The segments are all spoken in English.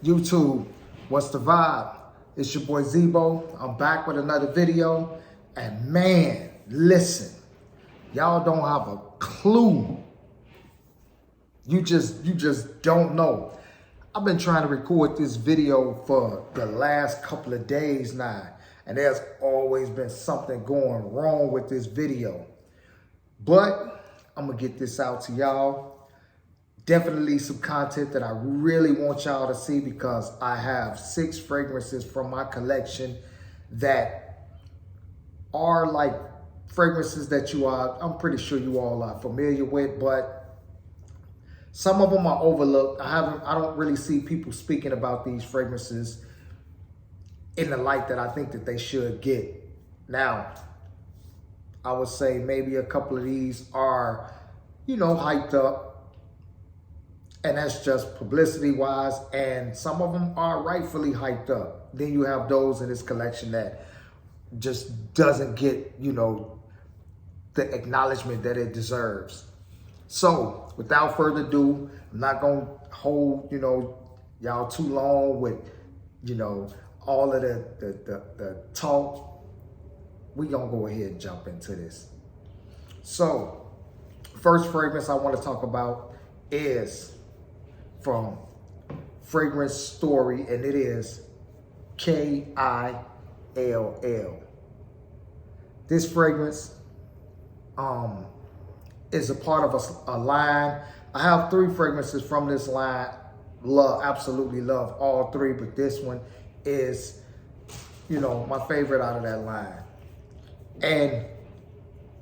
YouTube, what's the vibe? It's your boy Zebo. I'm back with another video. And man, listen, y'all don't have a clue. You just don't know. I've been trying to record this video for the last couple of days now, and there's always been something going wrong with this video. But I'm gonna get this out to y'all. Definitely some content that I really want y'all to see, because I have 6 fragrances from my collection that are like fragrances that I'm pretty sure you all are familiar with, but some of them are overlooked. I don't really see people speaking about these fragrances in the light that I think that they should get. Now, I would say maybe a couple of these are, hyped up, and that's just publicity wise, and some of them are rightfully hyped up. Then you have those in this collection that just doesn't get, the acknowledgement that it deserves. So without further ado, I'm not gonna hold, y'all too long with, all of the talk. We gonna go ahead and jump into this. So first fragrance I want to talk about is from Fragrance Story, and it is KILL. This fragrance is a part of a line. I have 3 fragrances from this line. Absolutely love all 3, but this one is, my favorite out of that line. And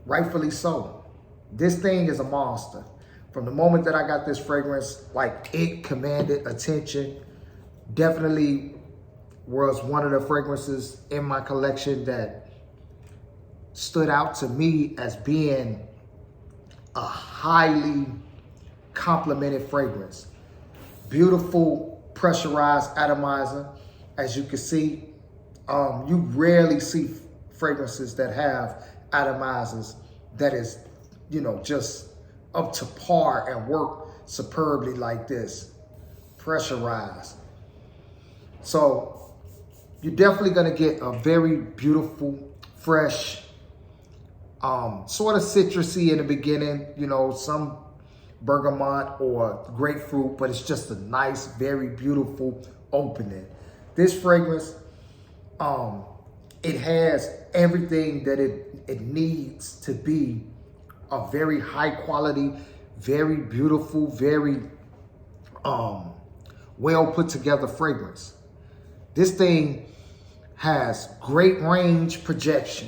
rightfully so. This thing is a monster. From the moment that I got this fragrance, it commanded attention. Definitely was one of the fragrances in my collection that stood out to me as being a highly complimented fragrance. Beautiful pressurized atomizer. As you can see, you rarely see fragrances that have atomizers that is, just up to par and work superbly like this, pressurized. So you're definitely gonna get a very beautiful, fresh, sort of citrusy in the beginning, some bergamot or grapefruit, but it's just a nice, very beautiful opening. This fragrance, it has everything that it needs to be a very high quality, very beautiful, very well put together fragrance. This thing has great range projection,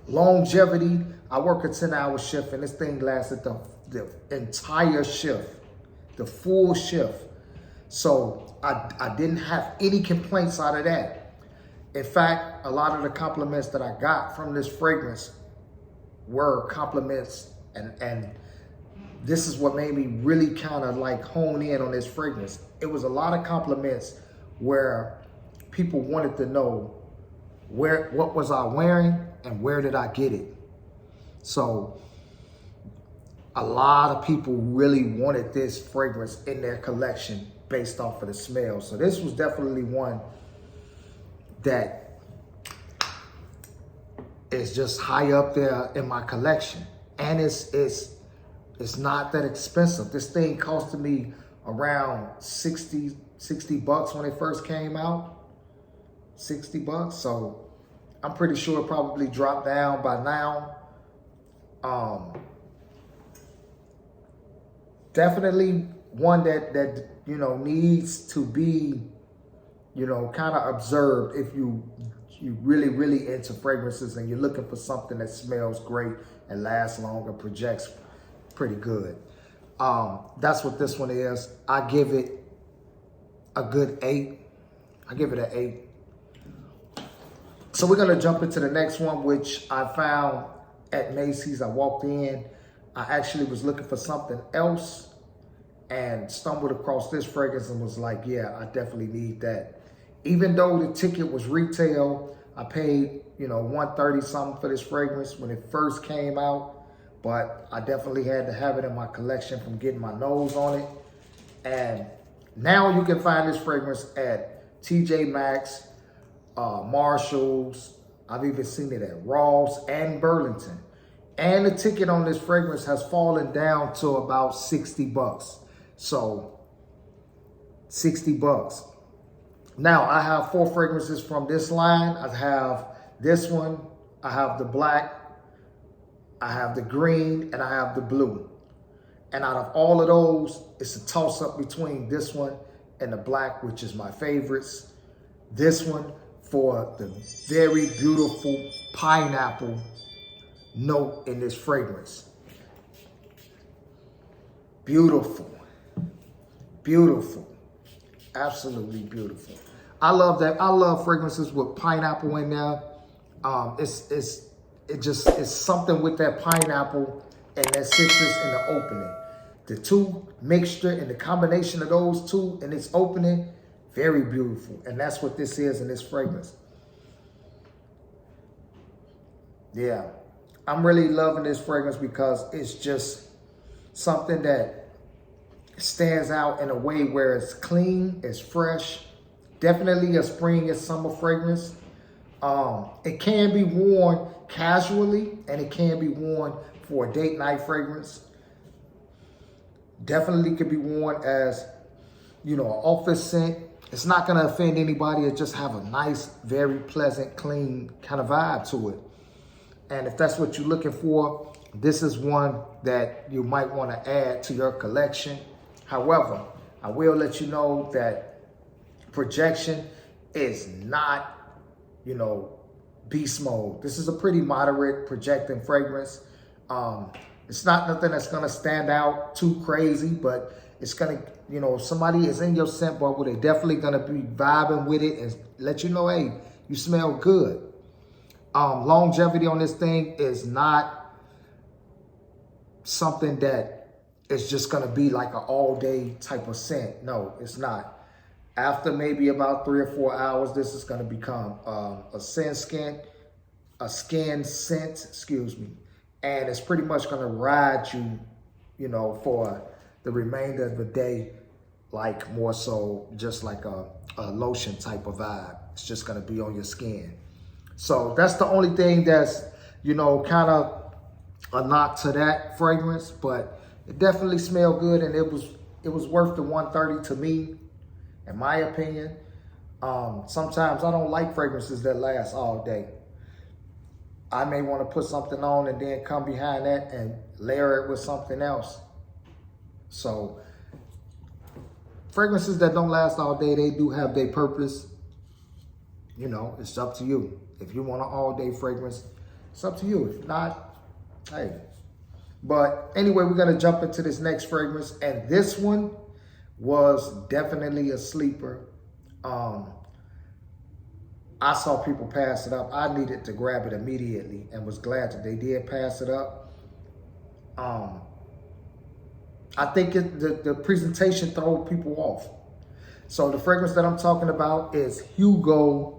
longevity. I work a 10-hour shift, and this thing lasted the entire shift, the full shift. So I didn't have any complaints out of that. In fact, a lot of the compliments that I got from this fragrance were compliments, and this is what made me really kind of hone in on this fragrance. It was a lot of compliments where people wanted to know what was I wearing and where did I get it. So a lot of people really wanted this fragrance in their collection based off of the smell. So this was definitely one that is just high up there in my collection. And it's not that expensive. This thing costed me around 60 bucks when it first came out. 60 bucks. So I'm pretty sure it probably dropped down by now. Definitely one that needs to be kind of observed if you really into fragrances and you're looking for something that smells great and lasts long and projects pretty good. That's what this one is. I give it a good 8. I give it an 8. So we're gonna jump into the next one, which I found at Macy's. I walked in, I actually was looking for something else and stumbled across this fragrance and was like, yeah, I definitely need that. Even though the ticket was retail, I paid, $130 something for this fragrance when it first came out, but I definitely had to have it in my collection from getting my nose on it. And Now you can find this fragrance at TJ Maxx, Marshalls. I've even seen it at Ross and Burlington. And the ticket on this fragrance has fallen down to about 60 bucks. So 60 bucks. Now I have 4 fragrances from this line. I have this one, I have the black, I have the green, and I have the blue. And out of all of those, it's a toss up between this one and the black, which is my favorites. This one for the very beautiful pineapple note in this fragrance. Beautiful, beautiful, absolutely beautiful. I love that. I love fragrances with pineapple in there. It's something with that pineapple and that citrus in the opening. The two mixture and the combination of those two in its opening, very beautiful. And that's what this is in this fragrance. Yeah, I'm really loving this fragrance because it's just something that stands out in a way where it's clean, it's fresh, definitely a spring and summer fragrance. It can be worn casually and it can be worn for a date night fragrance. Definitely could be worn as, you know, an office scent. It's not going to offend anybody. It just have a nice, very pleasant, clean kind of vibe to it. And if that's what you're looking for, this is one that you might want to add to your collection. However, I will let you know that projection is not, you know, beast mode. This is a pretty moderate projecting fragrance. It's not nothing that's going to stand out too crazy, but it's going to, you know, if somebody is in your scent bubble, they're definitely going to be vibing with it and let you know, hey, you smell good. Longevity on this thing is not something that is just going to be like an all-day type of scent. No, it's not. After maybe about 3 or 4 hours, this is going to become a skin scent, excuse me. And it's pretty much going to ride you, you know, for the remainder of the day, like more so just like a lotion type of vibe. It's just going to be on your skin. So that's the only thing that's, you know, kind of a knock to that fragrance, but it definitely smelled good, and it was worth the $130 to me, in my opinion. Sometimes I don't like fragrances that last all day. I may want to put something on and then come behind that and layer it with something else. So fragrances that don't last all day, they do have their purpose. You know, it's up to you. If you want an all-day fragrance, it's up to you. If not, hey. But anyway, we're going to jump into this next fragrance. And this one was definitely a sleeper. I saw people pass it up. I needed to grab it immediately and was glad that they did pass it up. I think the presentation threw people off. So the fragrance that I'm talking about is Hugo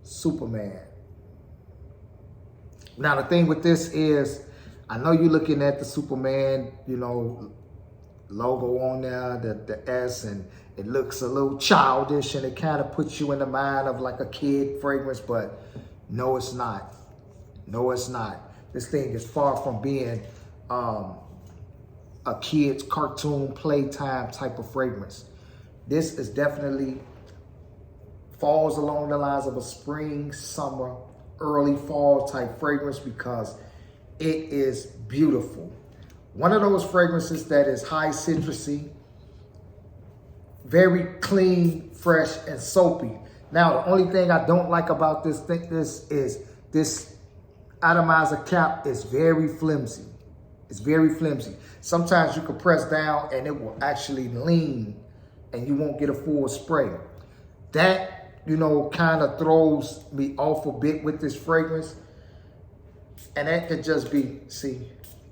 Superman. Now the thing with this is, I know you're looking at the Superman, you know, logo on there, the S, and it looks a little childish and it kind of puts you in the mind of like a kid fragrance, but no, it's not. No, it's not. This thing is far from being a kid's cartoon playtime type of fragrance. This is definitely falls along the lines of a spring, summer, early fall type fragrance because it is beautiful. One of those fragrances that is high citrusy, very clean, fresh, and soapy. Now, the only thing I don't like about this is this atomizer cap is very flimsy. It's very flimsy. Sometimes you can press down and it will actually lean and you won't get a full spray. That, you know, kind of throws me off a bit with this fragrance. And that could just be,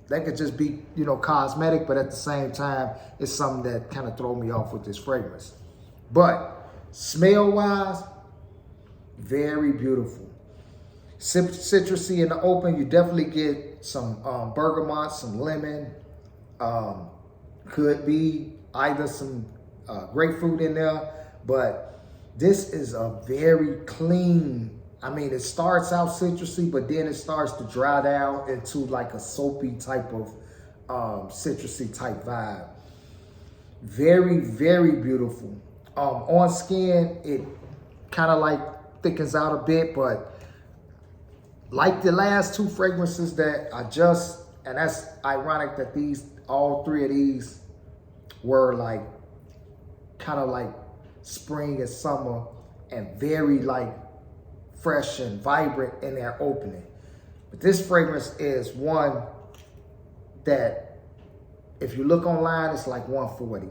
that could just be, you know, cosmetic, but at the same time, it's something that kind of throw me off with this fragrance. But smell-wise, very beautiful. Citrusy in the open, you definitely get some bergamot, some lemon. Could be either some grapefruit in there, but this is a very clean, I mean, it starts out citrusy, but then it starts to dry down into like a soapy type of citrusy type vibe. Very, very beautiful. On skin, it kind of like thickens out a bit, but like the last two fragrances that I just, and that's ironic that all three of these were like, kind of like spring and summer and very like fresh and vibrant in their opening. But this fragrance is one that if you look online, it's like 140.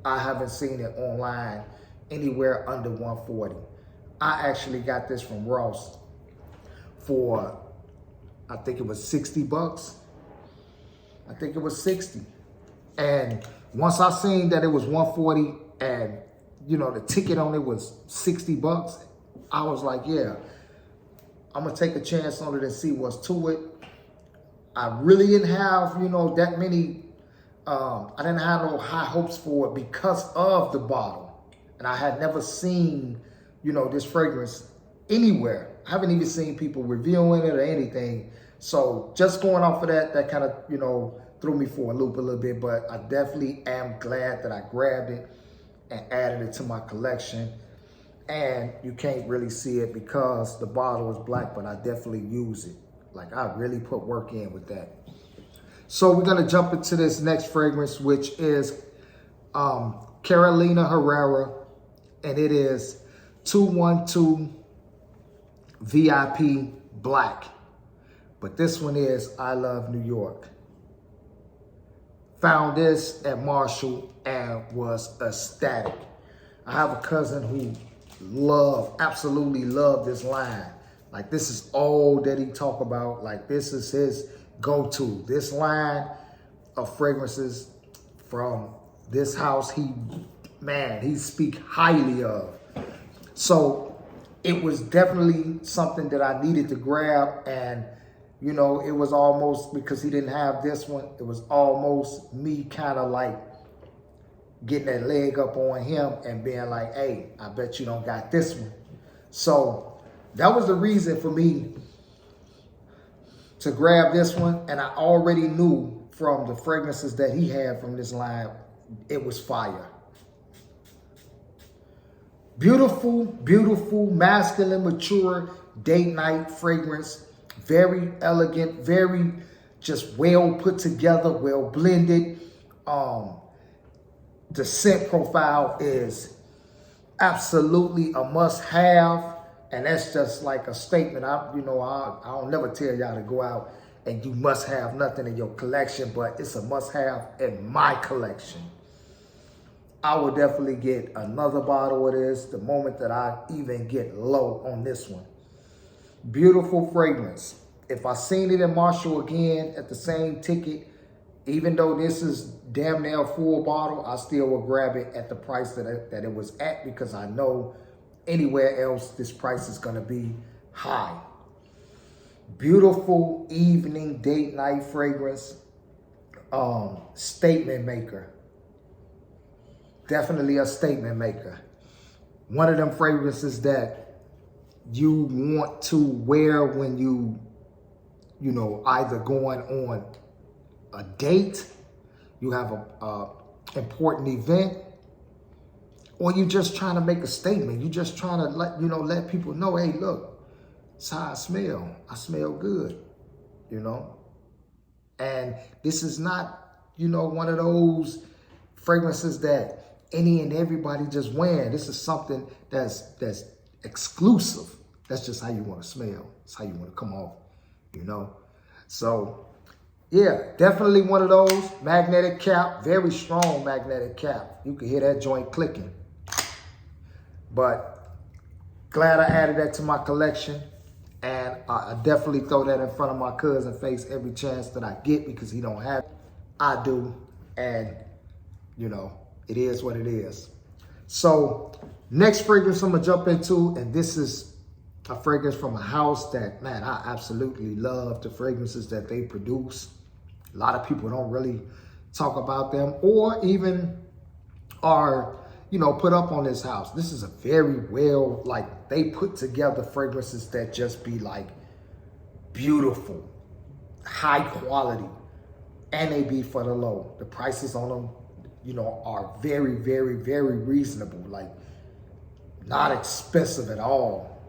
I haven't seen it online anywhere under 140. I actually got this from Ross for, I think it was 60 bucks. I think it was 60. And once I seen that it was 140 and, you know, the ticket on it was 60 bucks, I was like, yeah, I'm gonna take a chance on it and see what's to it. I really didn't have, you know, that many, I didn't have no high hopes for it because of the bottle. And I had never seen, you know, this fragrance anywhere. I haven't even seen people reviewing it or anything. So just going off of that, that kind of, you know, threw me for a loop a little bit, but I definitely am glad that I grabbed it and added it to my collection. And you can't really see it because the bottle is black, but I definitely use it. Like I really put work in with that. So we're gonna jump into this next fragrance, which is Carolina Herrera, and it is 212 VIP Black. But this one is I Love New York. Found this at Marshall and was ecstatic. I have a cousin who absolutely loved this line. Like this is all that he talk about. Like this is his go-to. This line of fragrances from this house, he speak highly of. So it was definitely something that I needed to grab, and you know, it was almost, because he didn't have this one, it was almost me kind of like getting that leg up on him and being like, hey, I bet you don't got this one. So that was the reason for me to grab this one. And I already knew from the fragrances that he had from this line, it was fire. Beautiful, beautiful, masculine, mature date night fragrance. Very elegant, very just well put together, well blended. The scent profile is absolutely a must-have, and that's just like a statement. I don't never tell y'all to go out and you must have nothing in your collection, but it's a must-have in my collection. I will definitely get another bottle of this the moment that I even get low on this one. Beautiful fragrance. If I seen it in Marshall again at the same ticket, even though this is damn near a full bottle, I still will grab it at the price that it was at, because I know anywhere else this price is going to be high. Beautiful evening date night fragrance. Statement maker. Definitely a statement maker. One of them fragrances that you want to wear when you know, either going on a date, you have a important event, or you just trying to make a statement. You just trying to let people know, hey, look, it's how I smell. I smell good, you know. And this is not, one of those fragrances that any and everybody just wearing. This is something that's exclusive. That's just how you want to smell. It's how you want to come off, So, yeah, definitely one of those. Magnetic cap, very strong magnetic cap. You can hear that joint clicking. But glad I added that to my collection. And I definitely throw that in front of my cousin's face every chance that I get, because he don't have it. I do. And, it is what it is. So, next fragrance I'm going to jump into, and this is a fragrance from a house that, man, I absolutely love the fragrances that they produce. A lot of people don't really talk about them or even are, you know, put up on this house. This is a very well, like, they put together fragrances that just be like beautiful, high quality, and they be for the low. The prices on them, you know, are very, very, very reasonable. Like, not expensive at all.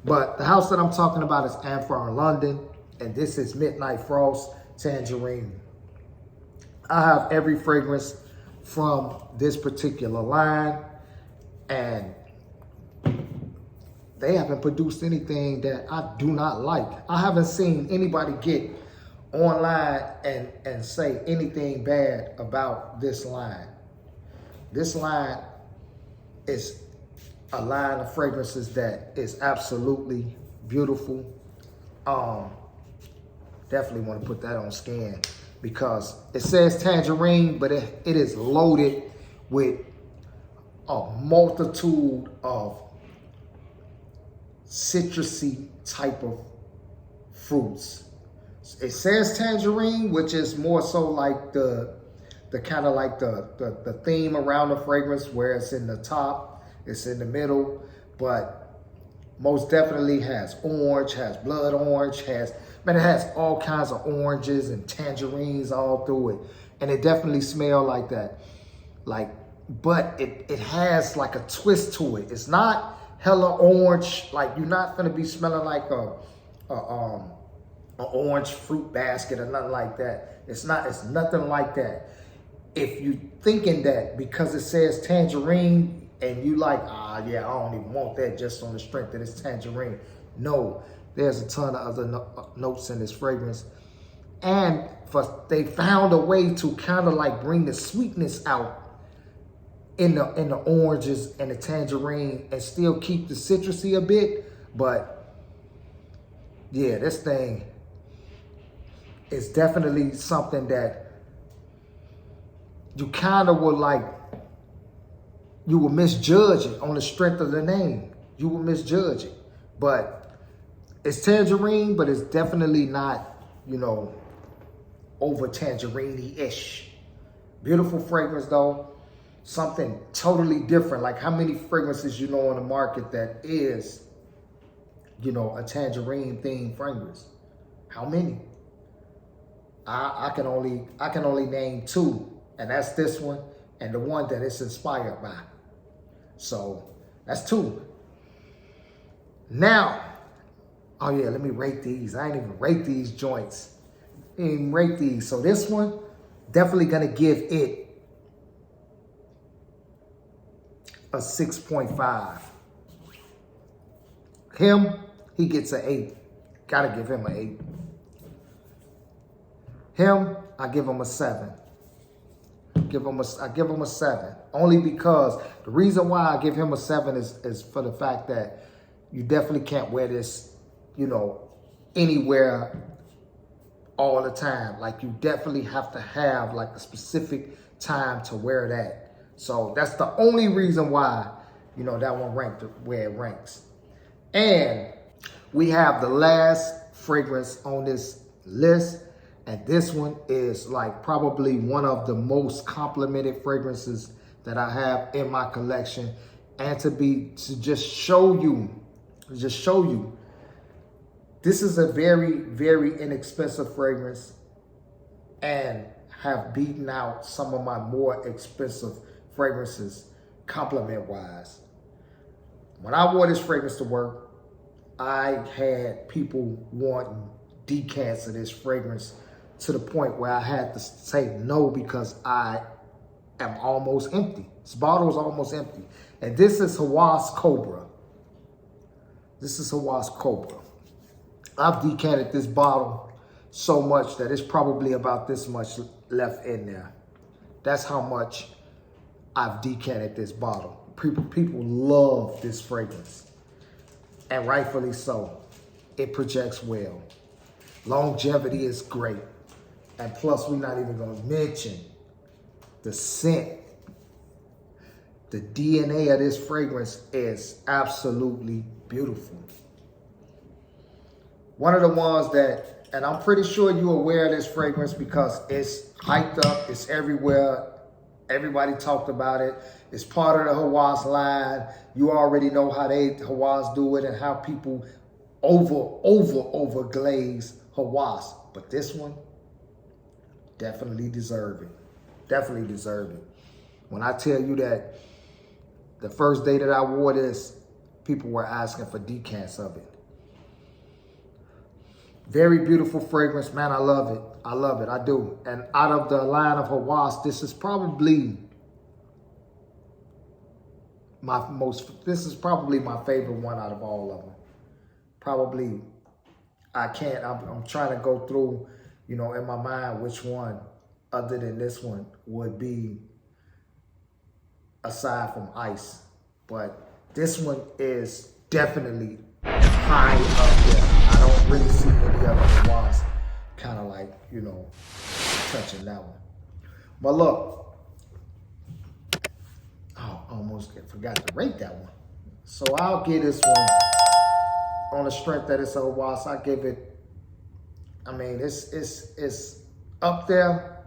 But the house that I'm talking about is Amphire in London, and this is Midnight Frost Tangerine. I have every fragrance from this particular line, and they haven't produced anything that I do not like. I haven't seen anybody get online and say anything bad about this line. This line is a line of fragrances that is absolutely beautiful. Definitely want to put that on scan because it says tangerine, but it is loaded with a multitude of citrusy type of fruits. It says tangerine, which is more so like the kind of like the theme around the fragrance, where it's in the top, it's in the middle, but most definitely has orange, has blood orange, it has all kinds of oranges and tangerines all through it. And it definitely smells like that. But it has like a twist to it. It's not hella orange. Like, you're not gonna be smelling like a orange fruit basket or nothing like that. It's nothing like that. If you thinking that because it says tangerine and you like, yeah, I don't even want that just on the strength that it's tangerine. No, there's a ton of other notes in this fragrance. And they found a way to kind of like bring the sweetness out in the oranges and the tangerine and still keep the citrusy a bit. But yeah, this thing is definitely something that you kind of will like, you will misjudge it on the strength of the name. You will misjudge it. But it's tangerine, but it's definitely not, you know, over tangerine-ish. Beautiful fragrance though. Something totally different. Like, how many fragrances you know on the market that is, you know, a tangerine themed fragrance? How many? I can only name two, and that's this one and the one that it's inspired by. So that's two. Now, oh yeah, let me rate these. I ain't even rate these joints. I ain't even rate these. So this one, definitely gonna give it a 6.5. Him, he gets an 8. Gotta give him an 8. Him, I give him a 7. I give him a 7. Only because the reason why I give him a 7 is for the fact that you definitely can't wear this, you know, anywhere all the time. Like, you definitely have to have like a specific time to wear that. So that's the only reason why, you know, that one ranked where it ranks. And we have the last fragrance on this list. And this one is like probably one of the most complimented fragrances that I have in my collection. And to just show you, this is a very, very inexpensive fragrance and have beaten out some of my more expensive fragrances compliment wise. When I wore this fragrance to work, I had people wanting decants of this fragrance to the point where I had to say no because I am almost empty. This bottle is almost empty. And this is Hawas Cobra. This is Hawas Cobra. I've decanted this bottle so much that it's probably about this much left in there. That's how much I've decanted this bottle. People love this fragrance, and rightfully so. It projects well. Longevity is great. And plus, we're not even gonna mention the scent. The DNA of this fragrance is absolutely beautiful. One of the ones that, and I'm pretty sure you're aware of this fragrance because it's hyped up, it's everywhere. Everybody talked about it. It's part of the Hawass line. You already know how Hawass do it and how people over glaze Hawass. But this one, definitely deserve it. Definitely deserve it. When I tell you that the first day that I wore this, people were asking for decants of it. Very beautiful fragrance, man. I love it. I love it. I do. And out of the line of Hawass, this is probably my favorite one out of all of them. Probably, I'm trying to go through, you know, in my mind, which one other than this one would be aside from Ice. But this one is definitely high up there. I don't really see any other Hawass kind of like, you know, touching that one. But look, I almost forgot to rate that one. So I'll give this one, on the strength that it's a Hawass, I give it, I mean, it's up there.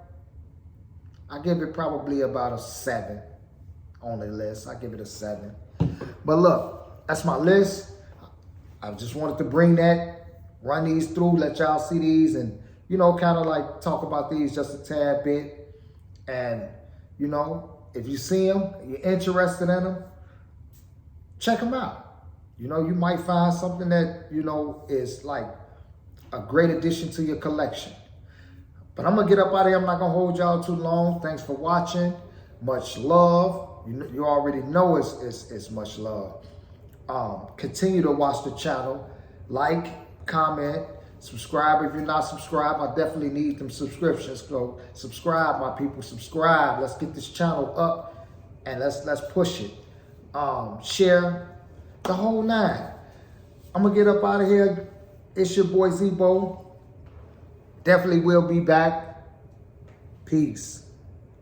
I give it probably about a 7 on the list. I give it a 7. But look, that's my list. I just wanted to bring that, run these through, let y'all see these, and, you know, kind of like talk about these just a tad bit. And, you know, if you see them, you're interested in them, check them out. You know, you might find something that, you know, is like a great addition to your collection. But I'm going to get up out of here. I'm not going to hold y'all too long. Thanks for watching. Much love. You already know it's much love. Continue to watch the channel. Like, comment, subscribe if you're not subscribed. I definitely need them subscriptions. So subscribe, my people. Subscribe. Let's get this channel up and let's push it. Share the whole 9. I'm going to get up out of here. It's your boy Zebo. Definitely will be back. Peace.